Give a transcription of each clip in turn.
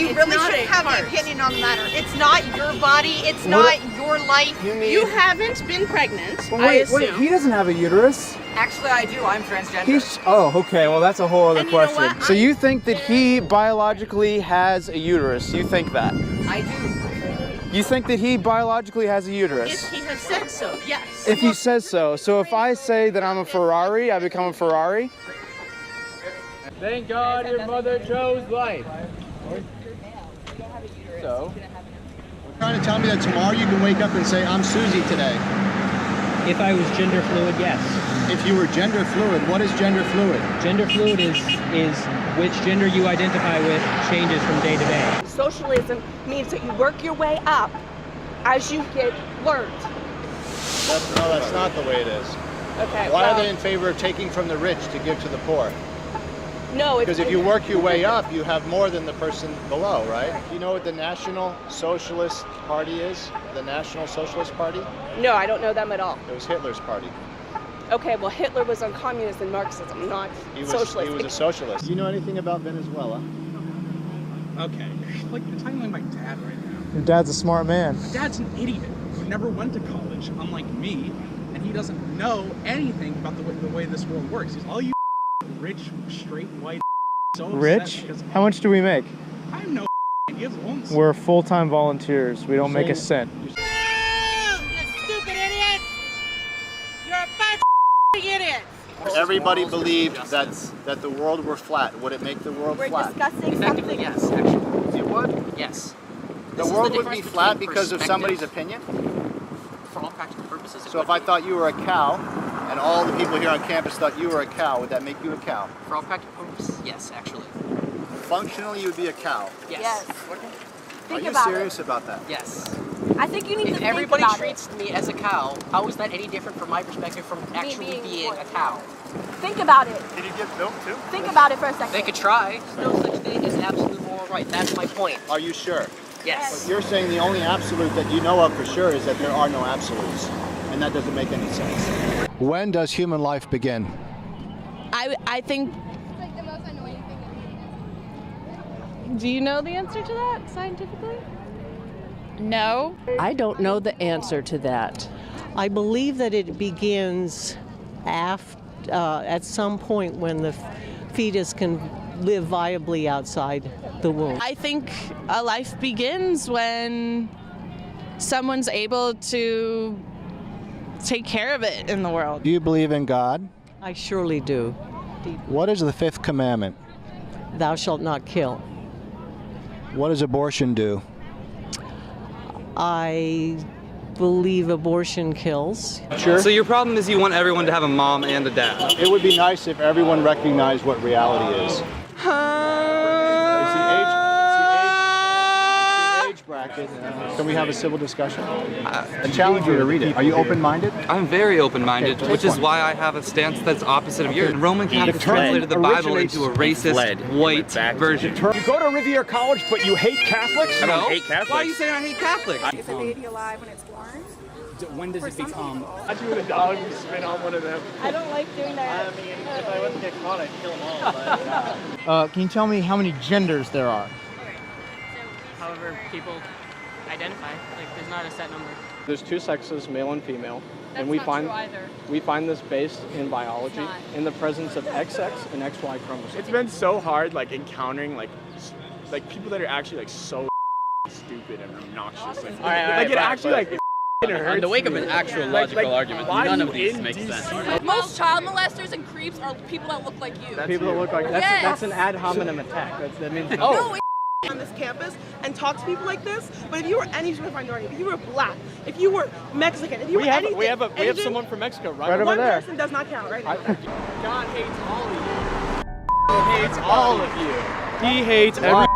You really shouldn't have an opinion on the matter. It's not your body. It's not your life. You haven't been pregnant, Well, I wait, assume. he doesn't have a uterus. Actually, I do. I'm transgender. Oh, okay. Well, that's a whole other And you know question. what? So you think that he biologically has a uterus? You think that? I do. You think that he biologically has a uterus? If he has said so, yes. If he says so. So if I say that I'm a Ferrari, I become a Ferrari? Thank God your mother chose life. So? You're trying to tell me that tomorrow you can wake up and say, I'm Susie today. If I was gender fluid, yes. If you were gender fluid, what is gender fluid? Gender fluid is which gender you identify with changes from day to day. Socialism means that you work your way up as you get learned. No, that's not the way it is. Okay. Why are they in favor of taking from the rich to give to the poor? No, Because if you work your way up, you have more than the person below, right? You know what the National Socialist Party is? The National Socialist Party? No, I don't know them at all. It was Hitler's party. Okay, well, Hitler was on communism and Marxism, not socialist. He was a socialist. Do you know anything about Venezuela? Okay, you're talking like my dad right now. Your dad's a smart man. My dad's an idiot who never went to college, unlike me, and he doesn't know anything about the way this world works. He's all you rich, straight, white, so Rich? How much do we make? I have no idea. We're full-time volunteers. We don't make a cent. You stupid idiot! You're a bunch of idiots! Everybody believed that the world were flat. Would it make the world We're flat? discussing something. Yes, actually. It would? Yes. The world would be flat because of somebody's opinion? For all practical purposes. So if I thought you were a cow, and all the people here on campus thought you were a cow, would that make you a cow? For all practical purposes, yes, actually. Functionally, you would be a cow. Yes. Are you serious about that? Yes. I think you need to If think everybody about treats me as a cow, how is that any different from my perspective from actually being a cow? Think about it. Did you get milk too? Think about it for a second. They could try. There's no such thing as absolute moral right. That's my point. Are you sure? Yes. You're saying the only absolute that you know of for sure is that there are no absolutes. And that doesn't make any sense. When does human life begin? I think... It's like the most annoying thing. Do you know the answer to that scientifically? No. I don't know the answer to that. I believe that it begins at some point when the fetus can live viably outside the womb. I think a life begins when someone's able to take care of it in the world. Do you believe in God? I surely do. What is the fifth commandment? Thou shalt not kill. What does abortion do? I believe abortion kills. Sure. So your problem is you want everyone to have a mom and a dad. It would be nice if everyone recognized what reality is. Can we have a civil discussion? I challenge you to read it. Are you open-minded? I'm very open-minded, Okay, which is one. why I have a stance that's opposite of yours. Roman Catholics translated the Bible into a racist, white version. You go to Riviera College, but you hate Catholics? I don't hate Catholics. Why are you saying I hate Catholics? Is a baby alive when it's born? When does it become? I'd do with a dog and spin on one of them. I don't like doing that. I mean, if I wasn't get caught, I'd kill them all. Can you tell me how many genders there are? However people identify, like there's not a set number. There's two sexes, male and female, and we find this based in biology in the presence of XX and XY chromosomes. It's been so hard, like encountering like people that are actually like so stupid and obnoxious. Like, it actually like it hurts. On the wake of an actual logical argument, none of these make sense. Most child molesters and creeps are people that look like you. People that look like that's an ad hominem attack. That means On this campus and talk to people like this, but if you were any sort of minority, if you were black, if you were Mexican, if you were anything, we have someone from Mexico right over one there. person does not count, right? God hates all of you. He hates all of you. He hates every.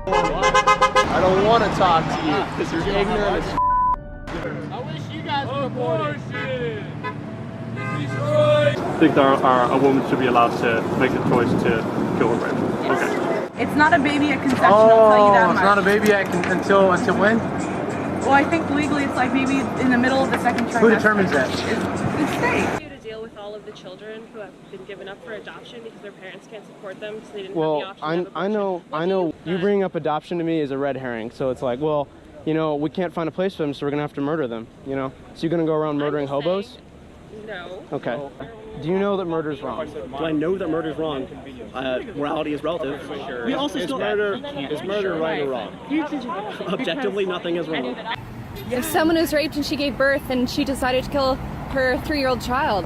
I don't want to talk to you because you're ignorant. I wish you guys were aborted. I think a woman should be allowed to make the choice to kill her baby. Okay. It's not a baby at conception, I'll tell you that much. It's not a baby until when? Well, I think legally it's like maybe in the middle of the second trimester. Who determines that? The state. To deal with all of the children who have been given up for adoption because their parents can't support them, so they didn't have the option to have abortion? I know. You bringing up adoption to me is a red herring. So it's like, well, you know, we can't find a place for them, so we're gonna have to murder them. You know, so you're gonna go around murdering hobos? No. Okay. Do you know that murder is wrong? Do I know that murder is wrong? Morality is relative. We also Is still murder right or wrong? objectively nothing is wrong. If someone was raped and she gave birth and she decided to kill her 3-year-old child.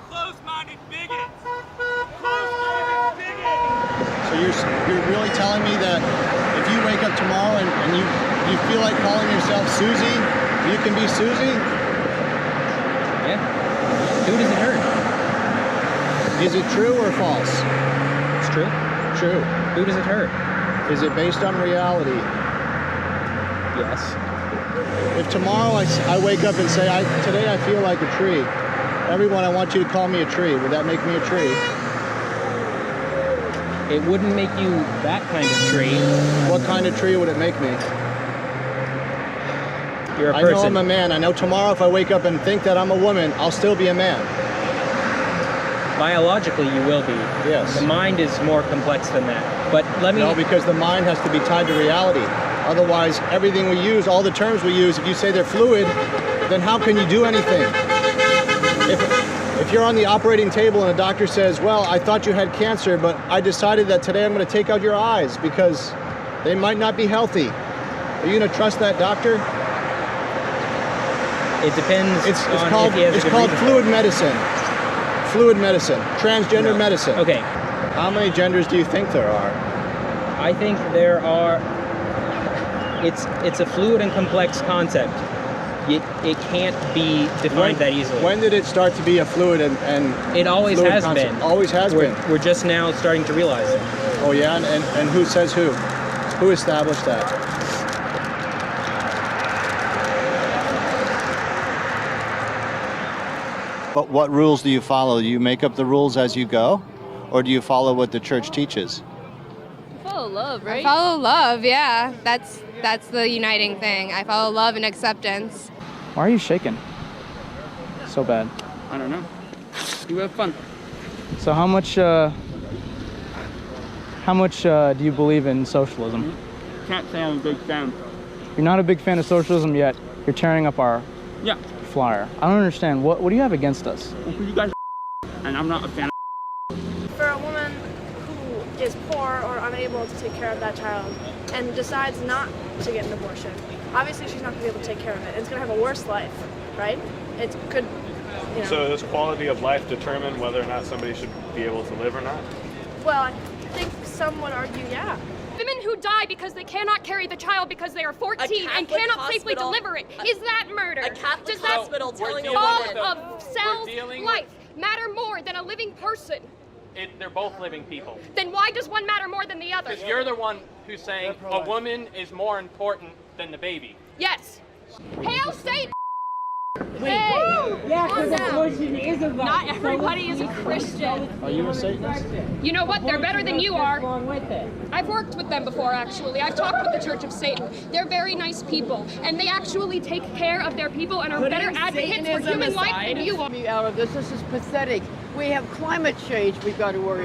Close-minded bigots! Close-minded bigots! So you're really telling me that if you wake up tomorrow and you feel like calling yourself Susie, you can be Susie? Yeah. Who does it hurt? Is it true or false? It's true. True. Who does it hurt? Is it based on reality? Yes. If tomorrow I wake up and say, today I feel like a tree, everyone, I want you to call me a tree, would that make me a tree? It wouldn't make you that kind of tree. What kind of tree would it make me? You're a person. I know I'm a man. I know tomorrow if I wake up and think that I'm a woman, I'll still be a man. Biologically, you will be. Yes. The mind is more complex than that. But let me... No, because the mind has to be tied to reality. Otherwise, everything we use, all the terms we use, if you say they're fluid, then how can you do anything? If you're on the operating table and a doctor says, well, I thought you had cancer, but I decided that today I'm going to take out your eyes because they might not be healthy. Are you going to trust that doctor? It depends. It's called fluid medicine. Fluid medicine. Transgender medicine. Okay. How many genders do you think there are? I think there are... It's a fluid and complex concept. It can't be defined that easily. When did it start to be a fluid and it always has been. Always has been. We're just now starting to realize it. Oh yeah, and who says who? Who established that? But what rules do you follow? Do you make up the rules as you go? Or do you follow what the church teaches? Follow love, right? I follow love, yeah. That's the uniting thing. I follow love and acceptance. Why are you shaking so bad? I don't know. You have fun. So how much do you believe in socialism? Can't say I'm a big fan. You're not a big fan of socialism yet. You're tearing up our flyer. I don't understand. What do you have against us? Well, you guys are and I'm not a fan of For a woman who is poor or unable to take care of that child and decides not to get an abortion, obviously she's not going to be able to take care of it. It's going to have a worse life, right? It could, you know. So does quality of life determine whether or not somebody should be able to live or not? Well, I think some would argue, yeah. Women who die because they cannot carry the child because they are 14 and cannot safely deliver it. Is that murder? A Catholic Does that hospital telling a all woman of cells life matter more than a living person? They're both living people. Then why does one matter more than the other? Because you're the one who's saying a woman is more important than the baby. Yes. Hail Satan! Hey! Yeah, because abortion is a right. Not everybody is a Christian. Are you a Satanist? You know what? They're better than you are. With it. I've worked with them before, actually. I've talked with the Church of Satan. They're very nice people, and they actually take care of their people and are better advocates for human life than you are. Out of this is pathetic. We have climate change we've got to worry about.